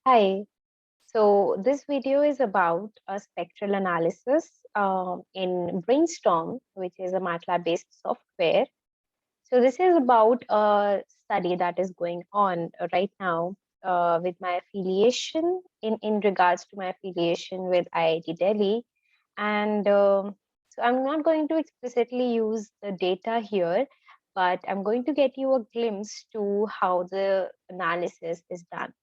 Hi. So this video is about a spectral analysis in Brainstorm, which is a MATLAB-based software. So this is about a study that is going on right now with my affiliation in regards to my affiliation with IIT Delhi. And so I'm not going to explicitly use the data here, but I'm going to get you a glimpse to how the analysis is done.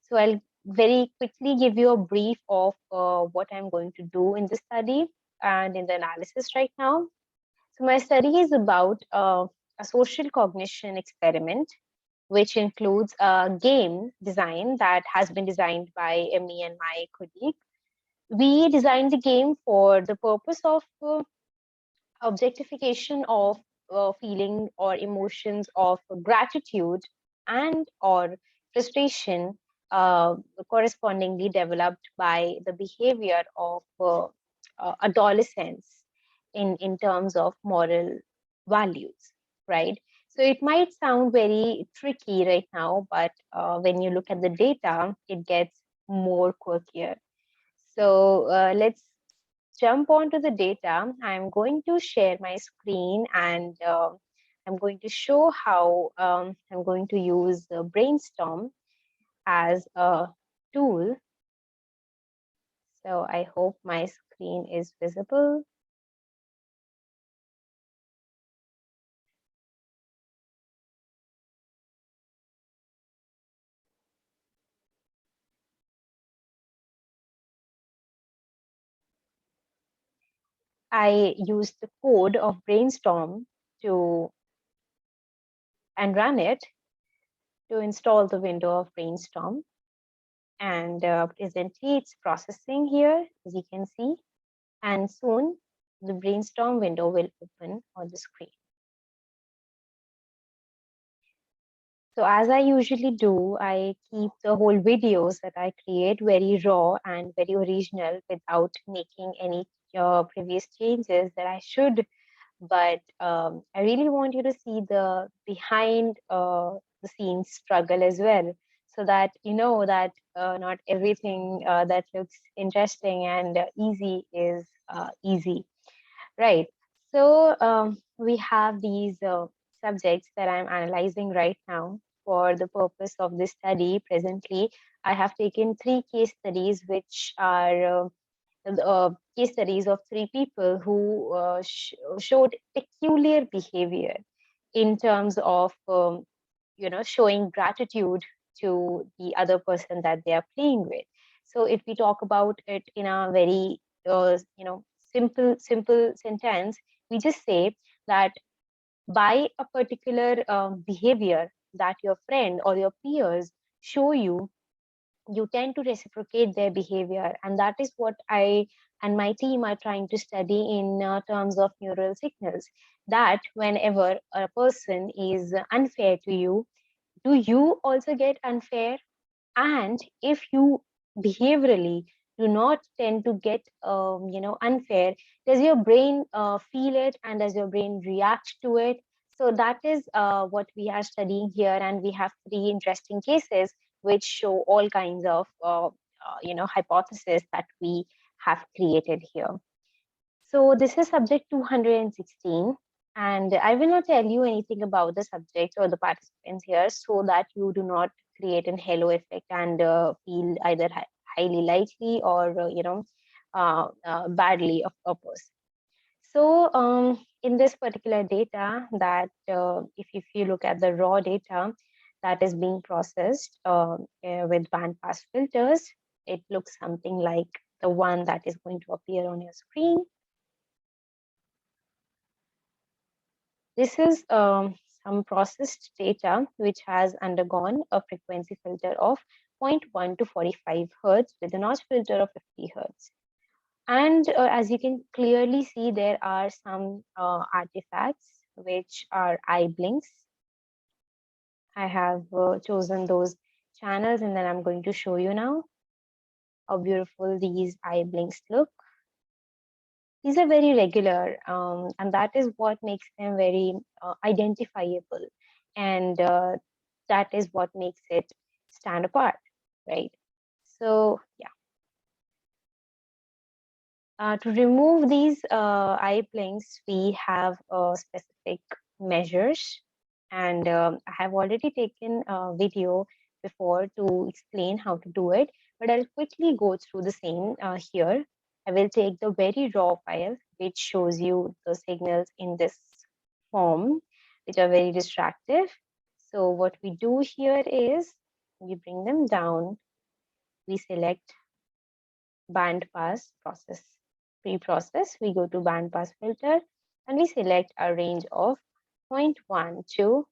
So I'll very quickly give you a brief of what I'm going to do in the study and in the analysis right now. So my study is about a social cognition experiment, which includes a game design that has been designed by me and my colleague. We designed the game for the purpose of objectification of feeling or emotions of gratitude and or frustration correspondingly developed by the behavior of adolescents in terms of moral values, right? So it might sound very tricky right now, but when you look at the data, it gets more quirkier. So let's jump onto the data. I'm going to share my screen and I'm going to show how I'm going to use Brainstorm as a tool. So I hope my screen is visible. I used the code of Brainstorm to and run it to install the window of Brainstorm. And presently it's processing here, as you can see. And soon the Brainstorm window will open on the screen. So as I usually do, I keep the whole videos that I create very raw and very original without making any previous changes that I should. But I really want you to see the behind the scenes struggle as well, so that you know that not everything that looks interesting and easy is easy. Right. So we have these subjects that I'm analyzing right now for the purpose of this study. Presently, I have taken three case studies, which are case studies of three people who showed peculiar behavior in terms of, showing gratitude to the other person that they are playing with. So if we talk about it in a very, simple sentence, we just say that by a particular behavior that your friend or your peers show you, you tend to reciprocate their behavior. And that is what I and my team are trying to study in terms of neural signals, that whenever a person is unfair to you, do you also get unfair? And if you behaviorally do not tend to get unfair, does your brain feel it, and does your brain react to it? So that is what we are studying here, and we have three interesting cases which show all kinds of hypotheses that we have created here. So this is subject 216, and I will not tell you anything about the subject or the participants here, so that you do not create an halo effect and feel either highly likely or badly of a person. So in this particular data, that if you look at the raw data that is being processed with bandpass filters, it looks something like the one that is going to appear on your screen. This is some processed data which has undergone a frequency filter of 0.1 to 45 Hertz with a notch filter of 50 Hertz. And as you can clearly see, there are some artifacts which are eye blinks. I have chosen those channels, and then I'm going to show you now how beautiful these eye blinks look. These are very regular, and that is what makes them very identifiable, and that is what makes it stand apart, right? So yeah, to remove these eye blinks, we have specific measures, and I have already taken a video before to explain how to do it, but I'll quickly go through the same here. I will take the very raw file, which shows you the signals in this form, which are very distractive. So what we do here is we bring them down, we select band pass process. Pre-process, we go to band pass filter and we select a range of 0.1 to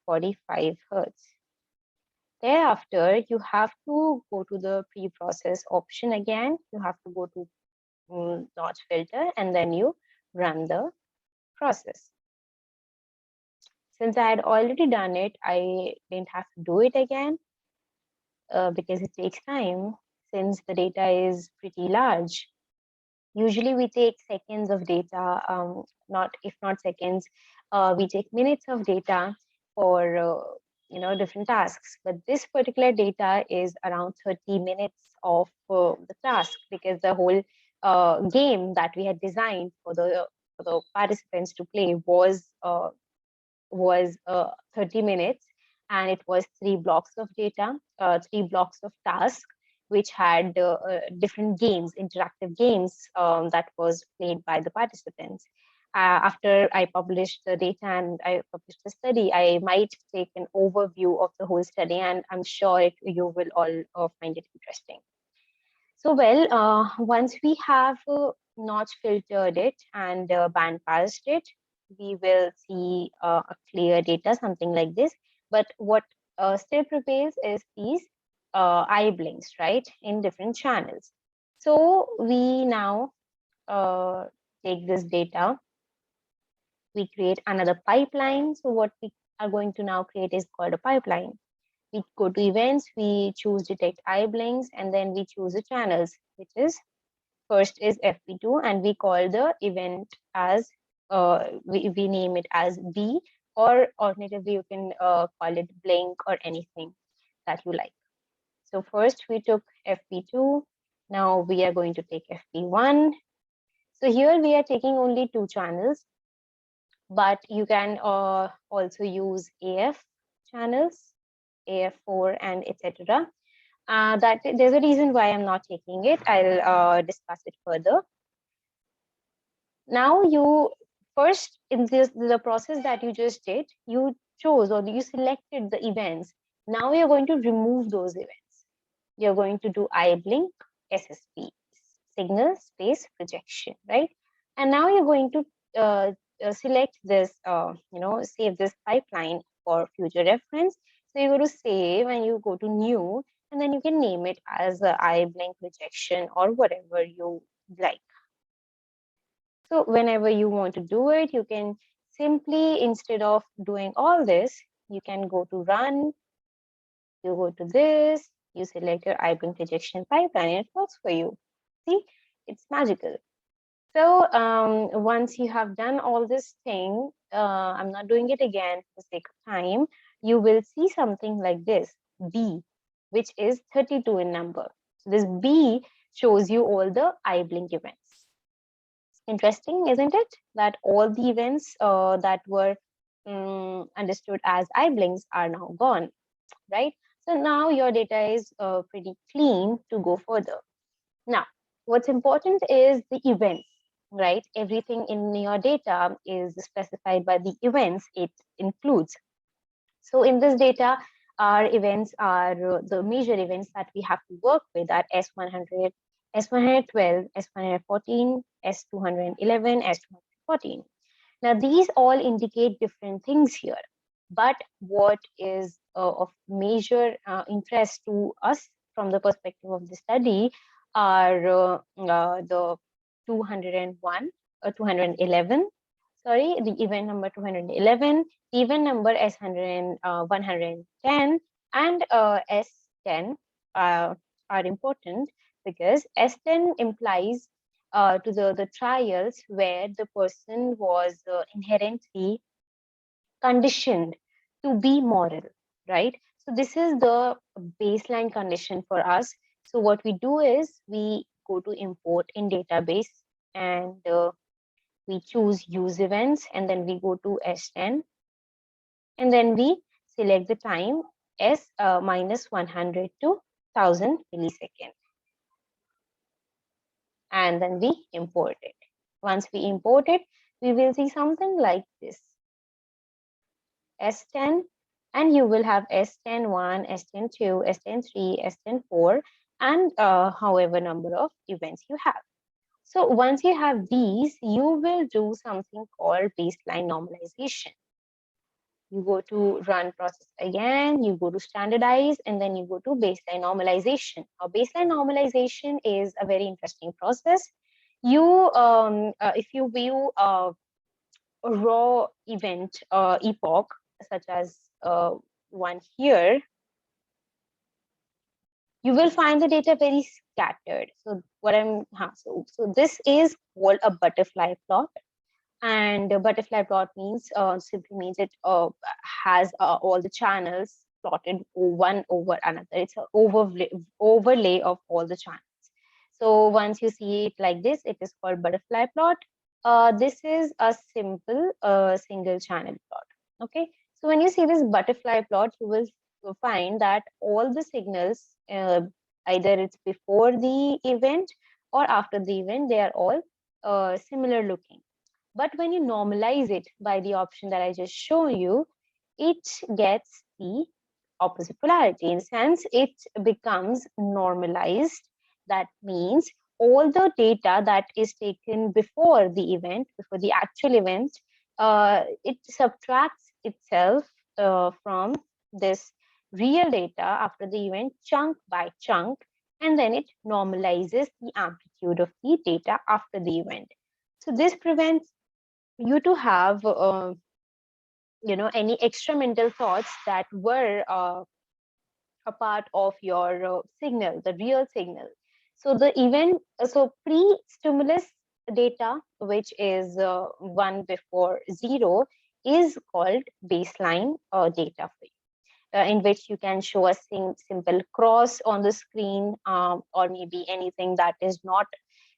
45 Hertz. Thereafter, you have to go to the pre-process option again. You have to go to notch filter and then you run the process. Since I had already done it, I didn't have to do it again because it takes time since the data is pretty large. Usually we take seconds of data, not if not seconds, we take minutes of data for different tasks. But this particular data is around 30 minutes of the task because the whole game that we had designed for the participants to play was 30 minutes, and it was 3 blocks of data, 3 blocks of tasks, which had different games, interactive games that was played by the participants. After I published the data and I published the study, I might take an overview of the whole study, and I'm sure you will all find it interesting. So, well, once we have notch filtered it and band passed it, we will see a clear data, something like this. But what still prevails is these eye blinks, right, in different channels. So we now take this data, we create another pipeline. So what we are going to now create is called a pipeline. We go to events, we choose detect eye blinks, and then we choose the channels, which is first is FP2, and we call the event as we name it as B, or alternatively you can call it blink or anything that you like. So first we took FP2, now we are going to take FP1. So here we are taking only 2 channels, but you can also use AF channels, AF4 and etc. That there's a reason why I'm not taking it. I'll discuss it further. Now you first in the process that you just did, you chose or you selected the events. Now you're going to remove those events. You're going to do eye blink, SSP, signal space projection, right? And now you're going to select this, save this pipeline for future reference. So you go to save and you go to new, and then you can name it as eye blink projection or whatever you like. So whenever you want to do it, you can simply, instead of doing all this, you can go to run, you go to this, you select your eye blink projection pipeline, and it works for you. See, it's magical. So once you have done all this thing, I'm not doing it again for the sake of time, you will see something like this, B, which is 32 in number. So this B shows you all the eye blink events. Interesting, isn't it? That all the events that were understood as eye blinks are now gone, right? So now your data is pretty clean to go further. Now, what's important is the events, right? Everything in your data is specified by the events it includes. So in this data, our events are the major events that we have to work with are S100, S112, S114, S211, S214. Now, these all indicate different things here, but what is of major interest to us from the perspective of the study are the 201, 211, sorry, the event number 211, event number S100, 110, and S10 are important because S10 implies to the trials where the person was inherently conditioned to be moral, right? So this is the baseline condition for us So what we do is we go to import in database, and we choose use events, and then we go to S10, and then we select the time as minus 100 to 1000 millisecond, and then we import it. Once we import it, we will see something like this, S10, and you will have S10-1, S10-2, S10-3, S10-4, and however number of events you have. So once you have these, you will do something called baseline normalization. You go to run process again, you go to standardize, and then you go to baseline normalization. Now, baseline normalization is a very interesting process. If you view a raw event epoch, such as one here, you will find the data very scattered. So what so this is called a butterfly plot. And a butterfly plot means simply means it has all the channels plotted one over another. It's an overlay of all the channels. So once you see it like this, it is called butterfly plot. This is a simple single channel plot. Okay. So when you see this butterfly plot, you will find that all the signals, either it's before the event or after the event, they are all similar looking. But when you normalize it by the option that I just show you, it gets the opposite polarity. In a sense, it becomes normalized. That means all the data that is taken before the event, before the actual event, it subtracts itself from this real data after the event, chunk by chunk, and then it normalizes the amplitude of the data after the event. So this prevents you to have any extra mental thoughts that were a part of your signal, the real signal. So the event, so pre-stimulus data, which is one before zero, is called baseline data for you, in which you can show a simple cross on the screen, or maybe anything that is not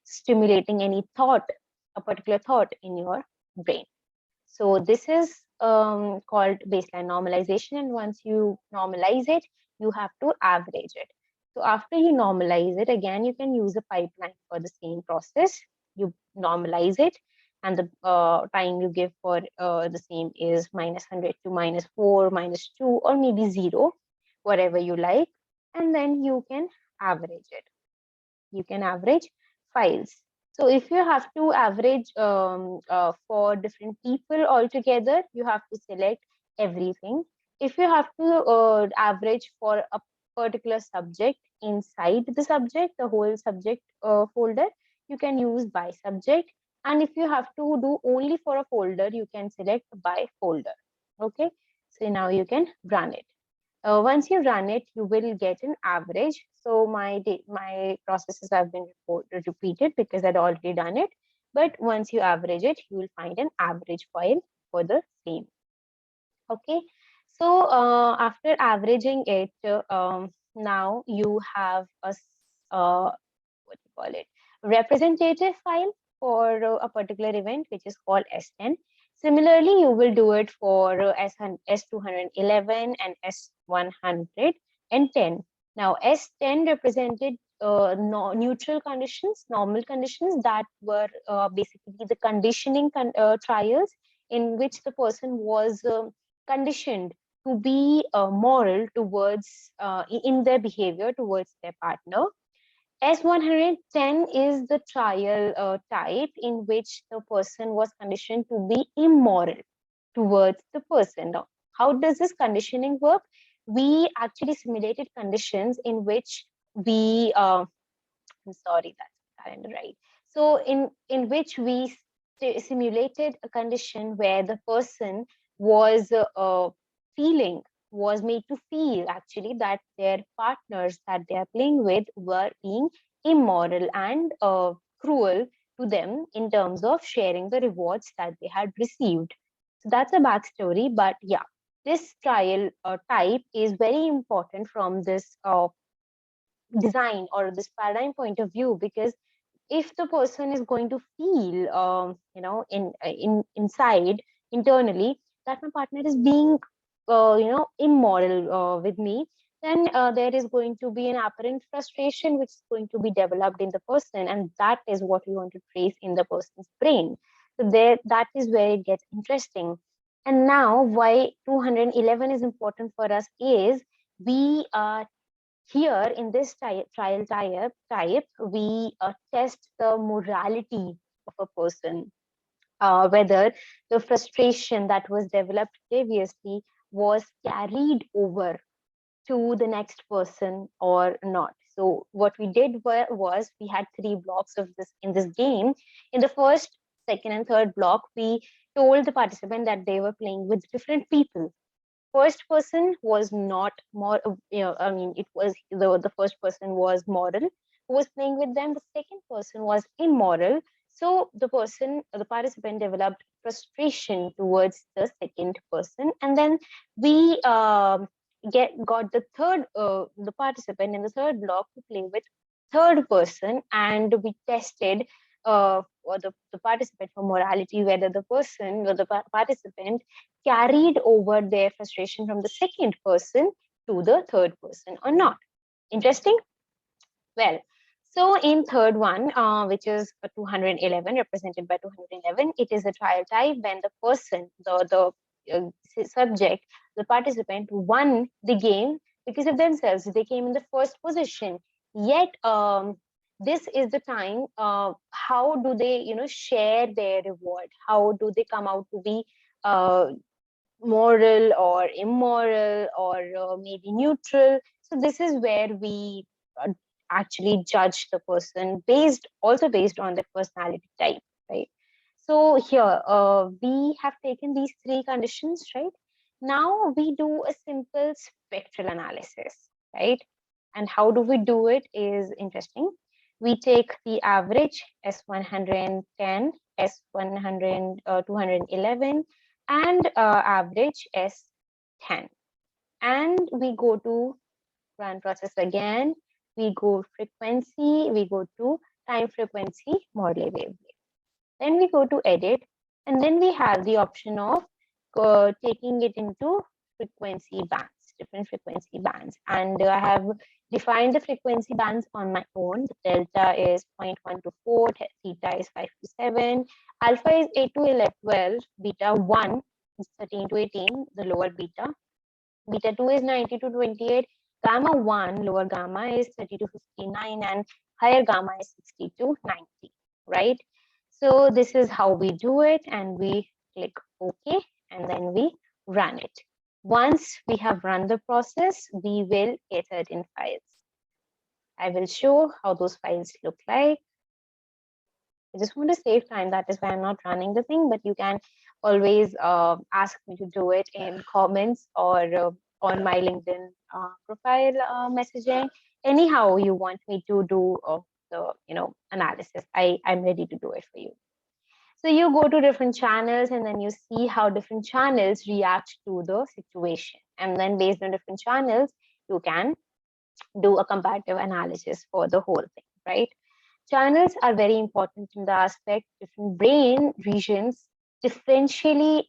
stimulating any thought, a particular thought in your brain. So this is called baseline normalization. And once you normalize it, you have to average it. So after you normalize it, again, you can use a pipeline for the same process. You normalize it, and the time you give for the same is minus 100 to minus 4, minus 2, or maybe 0, whatever you like. And then you can average it. You can average files. So if you have to average for different people altogether, you have to select everything. If you have to average for a particular subject inside the subject, the whole subject folder, you can use by subject. And if you have to do only for a folder, you can select by folder. Okay, so now you can run it. Once you run it, you will get an average. So my processes have been repeated because I'd already done it. But once you average it, you will find an average file for the same. Okay. So after averaging it, now you have what you call it, representative file for a particular event, which is called S10. Similarly, you will do it for S211 and S110. Now, S10 represented neutral conditions, normal conditions that were basically the conditioning trials in which the person was conditioned to be moral towards in their behavior towards their partner. S110 is the trial type in which the person was conditioned to be immoral towards the person. Now, how does this conditioning work? We actually simulated conditions in which we, I'm sorry, that's calendar, right? So in which we simulated a condition where the person was feeling, was made to feel actually that their partners that they are playing with were being immoral and cruel to them in terms of sharing the rewards that they had received. So that's a backstory, but yeah, this trial type is very important from this design or this paradigm point of view, because if the person is going to feel inside internally that my partner is being immoral with me, then there is going to be an apparent frustration which is going to be developed in the person, and that is what we want to trace in the person's brain. So there, that is where it gets interesting. And now why 211 is important for us is we here in this trial type, we test the morality of a person, whether the frustration that was developed previously was carried over to the next person or not. So what we did was we had three blocks of this in this game. In the first, second, and third block, we told the participant that they were playing with different people. First person was not more, I mean, it was the first person was moral who was playing with them. The second person was immoral. So the participant developed frustration towards the second person. And then we got the participant in the third block to play with third person, and we tested or the participant for morality, whether the person or the participant carried over their frustration from the second person to the third person or not. Interesting? Well, so in third one, which is a 211, represented by 211, it is a trial type when the person, subject, the participant won the game because of themselves. They came in the first position. Yet, this is the time. How do they, share their reward? How do they come out to be moral or immoral or maybe neutral? So this is where we actually judge the person based on their personality type, right? So here we have taken these three conditions, right? Now we do a simple spectral analysis, right? And how do we do it is interesting. We take the average S110, S100, 211, and average S10. And we go to run process again. We go frequency, we go to time frequency Morley wavelength. Then we go to edit, and then we have the option of taking it into frequency bands, different frequency bands. And I have defined the frequency bands on my own. The delta is 0.1 to 4, theta is 5 to 7, alpha is 8 to 12, beta 1 is 13 to 18, the lower beta. Beta 2 is 90 to 28, gamma 1, lower gamma is 30 to 59, and higher gamma is 60 to 90, right? So this is how we do it, and we click OK, and then we run it. Once we have run the process, we will get certain files. I will show how those files look like. I just want to save time. That is why I'm not running the thing, but you can always ask me to do it in comments or on my LinkedIn profile messaging. Anyhow you want me to do the analysis, I'm ready to do it for you. So you go to different channels, and then you see how different channels react to the situation. And then based on different channels, you can do a comparative analysis for the whole thing, right? Channels are very important in the aspect different brain regions differentially,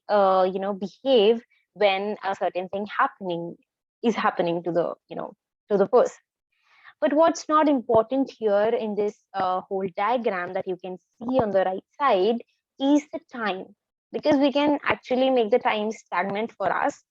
behave when a certain thing is happening to the person. But what's not important here in this whole diagram that you can see on the right side is the time, because we can actually make the time stagnant for us,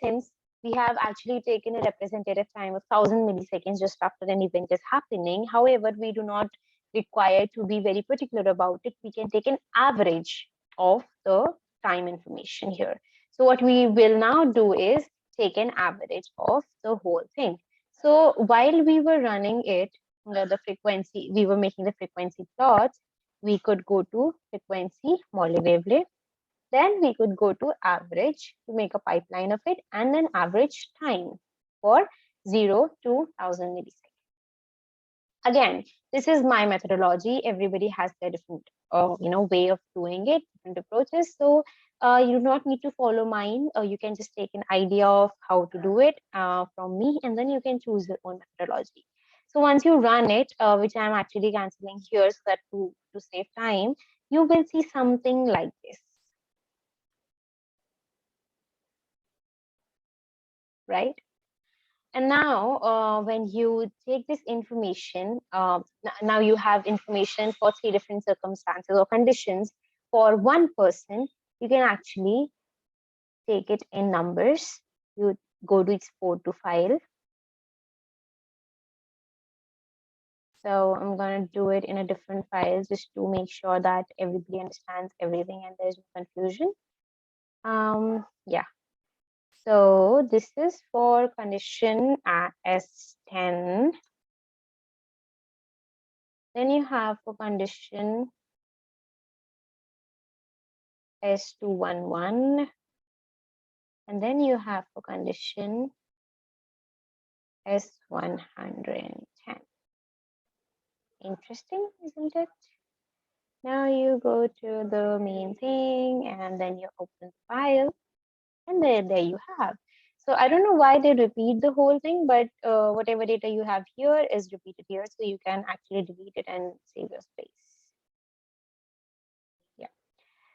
since we have actually taken a representative time of 1000 milliseconds just after an event is happening. However, we do not require to be very particular about it. We can take an average of the time information here. So what we will now do is take an average of the whole thing. So while we were running it, the frequency, we were making the frequency plots, we could go to frequency Morley wavelength. Then we could go to average to make a pipeline of it, and then average time for 0 to 1000 milliseconds. Again, this is my methodology. Everybody has their different, way of doing it, different approaches. So you do not need to follow mine. You can just take an idea of how to do it from me, and then you can choose your own methodology. So once you run it, which I'm actually canceling here so that to save time, you will see something like this, right? And now, when you take this information, now you have information for 3 different circumstances or conditions for one person. You can actually take it in numbers. You go to export to file. So I'm going to do it in a different file just to make sure that everybody understands everything and there's no confusion. Yeah. So this is for condition at S10. Then you have for condition S211, and then you have for condition S110. Interesting, isn't it? Now you go to the main thing and then you open the file, and there you have. So I don't know why they repeat the whole thing, but whatever data you have here is repeated here, so you can actually delete it and save your space. Yeah.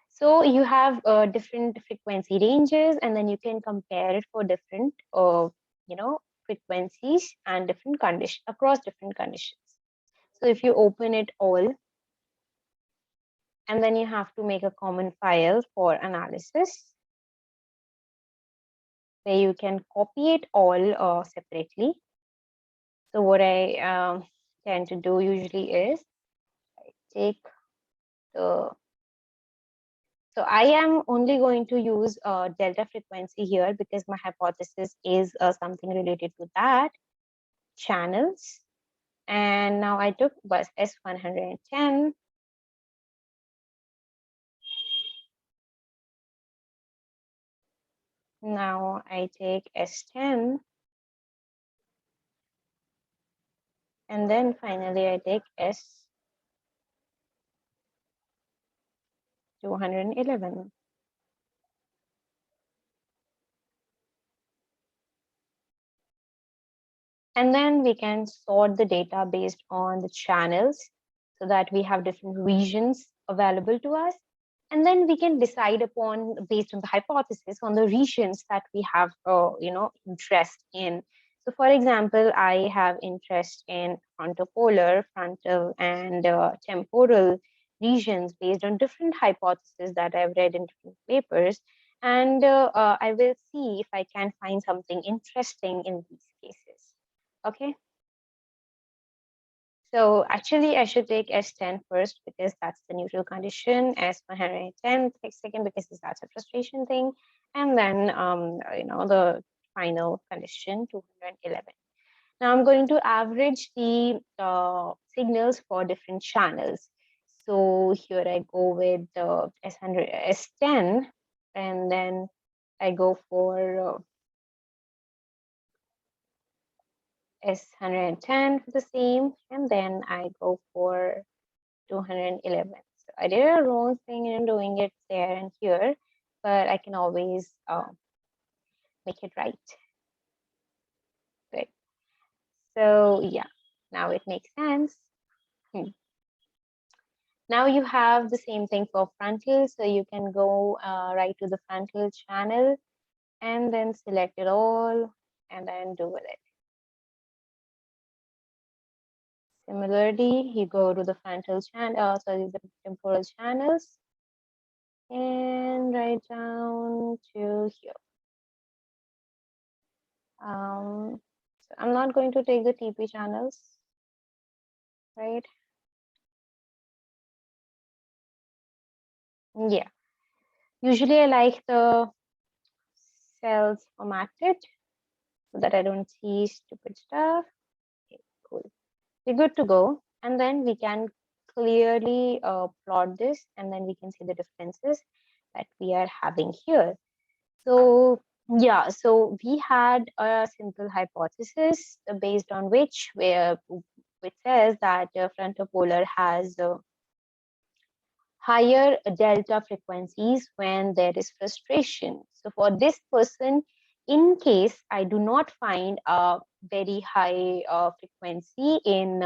So you have different frequency ranges, and then you can compare it for different, frequencies and different conditions across different conditions. So if you open it all, and then you have to make a common file for analysis, where you can copy it all separately. So what I tend to do usually is I take the So I am only going to use delta frequency here because my hypothesis is something related to that, channels. And now I took bus S110. Now I take S10. And then finally I take S211. And then we can sort the data based on the channels so that we have different regions available to us. And then we can decide upon, based on the hypothesis, on the regions that we have, interest in. So for example, I have interest in frontopolar, frontal, and temporal regions based on different hypotheses that I've read in different papers. And I will see if I can find something interesting in these cases. Okay. So actually I should take S10 first because that's the neutral condition, S110 take second because that's a frustration thing. And then, the final condition, 211. Now I'm going to average the signals for different channels. So here I go with the S10, and then I go for S110 for the same, and then I go for 211. So I did a wrong thing in doing it there and here, but I can always make it right. Good. So yeah, now it makes sense. Now you have the same thing for frontal, so you can go right to the frontal channel and then select it all and then do with it. Similarly, you go to the frontal channel, sorry, the temporal channels, and right down to here. So I'm not going to take the TP channels, right? Yeah. Usually I like the cells formatted so that I don't see stupid stuff. Okay, cool. We're good to go. And then we can clearly plot this, and then we can see the differences that we are having here. So yeah, so we had a simple hypothesis based on which says that frontopolar has higher delta frequencies when there is frustration. So for this person, In case I do not find a very high frequency in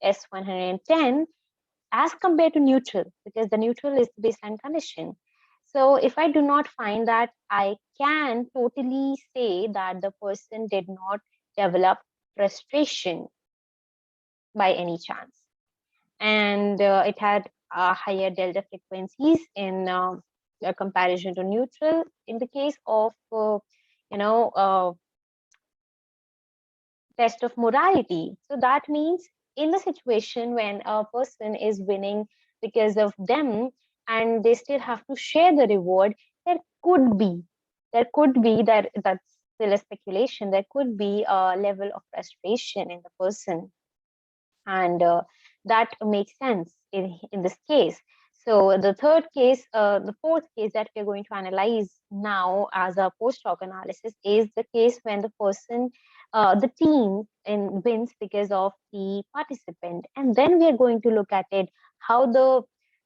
S110 as compared to neutral, because the neutral is the baseline condition. So if I do not find that, I can totally say that the person did not develop frustration by any chance. And it had higher delta frequencies in a comparison to neutral in the case of, you know, test of morality. So that means in the situation when a person is winning because of them and they still have to share the reward, there could be, that's still a speculation, there could be a level of frustration in the person, and that makes sense in this case. So the fourth case that we're going to analyze now as a post hoc analysis is the case when the team wins because of the participant, and then we are going to look at it how the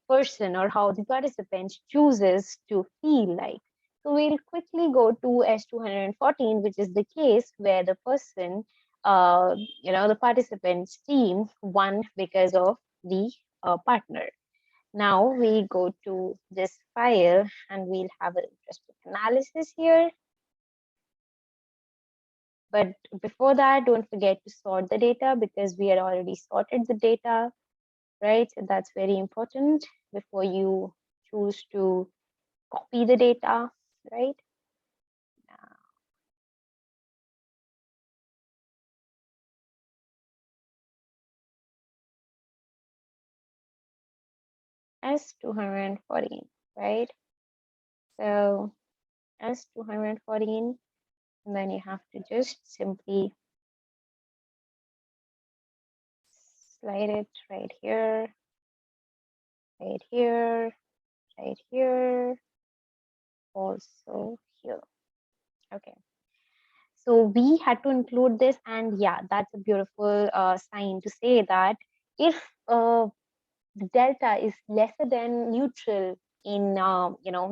person or how the participant chooses to feel like. So we'll quickly go to S214, which is the case where uh, the participants team won because of the partner. Now we go to this file and we'll have an interesting analysis here. But before that, don't forget to sort the data because we had already sorted the data, right? That's very important before you choose to copy the data, right? S214, right? So S214, and then you have to just simply slide it right here, right here, right here, also here. Okay. So we had to include this, and yeah, that's a beautiful sign to say that if the delta is lesser than neutral in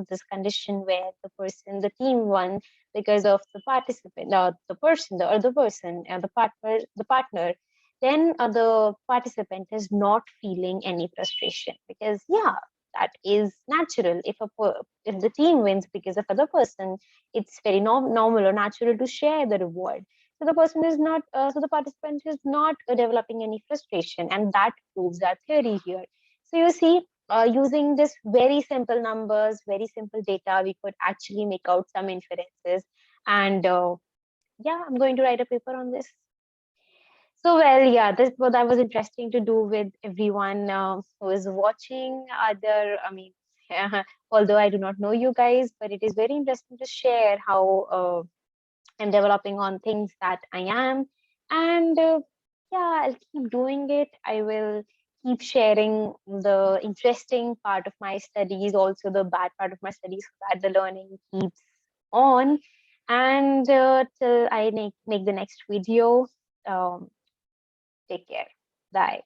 this condition where the team won because of the participant, the other person, the partner, then the participant is not feeling any frustration because yeah, that is natural. If the team wins because of other person, it's very normal or natural to share the reward. So the participant is not developing any frustration, and that proves our theory here. So you see, using this very simple numbers, very simple data, we could actually make out some inferences. And yeah, I'm going to write a paper on this. So well, yeah, that was interesting to do with everyone who is watching. Although I do not know you guys, but it is very interesting to share how I'm developing on things that I am. And yeah, I'll keep doing it. I will keep sharing the interesting part of my studies, also the bad part of my studies, so that the learning keeps on. And till I make the next video, take care. Bye.